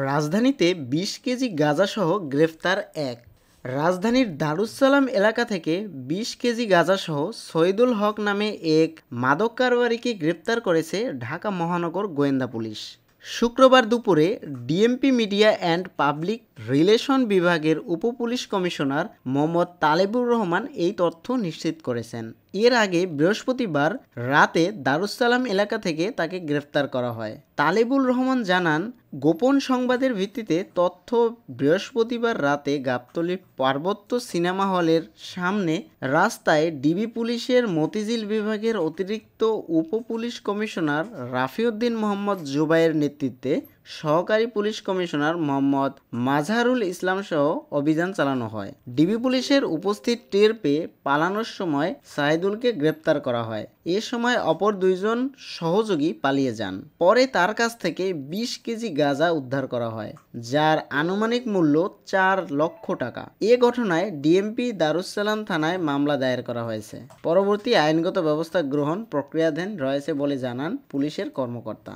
রাজধানীতে ২০ কেজি গাঁজাসহ গ্রেফতার এক। রাজধানীর দারুস সালাম এলাকা থেকে ২০ কেজি গাঁজাসহ শহীদুল হক নামে এক মাদক কারবারিকে গ্রেপ্তার করেছে ঢাকা মহানগর গোয়েন্দা পুলিশ। শুক্রবার দুপুরে DMP media and public relation বিভাগের উপপুলিশ কমিশনার মোহাম্মদ তালেবুর রহমান এই তথ্য নিশ্চিত করেছেন। এর আগে বৃহস্পতিবার রাতে দারুস সালাম এলাকা থেকে তাকে গ্রেফতার করা হয়। তালেবুর রহমান জানান, গোপন সংবাদের ভিত্তিতে তথ্য বৃহস্পতিবার রাতে গাবতলী পার্বত্য সিনেমা হলের সামনে রাস্তায় ডিবি পুলিশের মতিঝিল বিভাগের অতিরিক্ত উপপুলিশ কমিশনার রাফিউদ্দিন মোহাম্মদ জুবাইয়ের নেতৃত্বে সহকারী পুলিশ কমিশনার মোহাম্মদ মাজহারুল ইসলাম সহ অভিযান চালানো হয়। ডিবি পুলিশের উপস্থিত টের পেয়ে পালানোর সময় সাইদুলকে গ্রেপ্তার করা হয়। এ সময় অপর দুইজন সহযোগী পালিয়ে যান। পরে তার কাছ থেকে ২০ কেজি গাঁজা উদ্ধার করা হয়, যার আনুমানিক মূল্য ৪ লক্ষ টাকা। এ ঘটনায় ডিএমপি দারুস সালাম থানায় মামলা দায়ের করা হয়েছে। পরবর্তী আইনগত ব্যবস্থা গ্রহণ প্রক্রিয়াধীন রয়েছে বলে জানান পুলিশের কর্মকর্তা।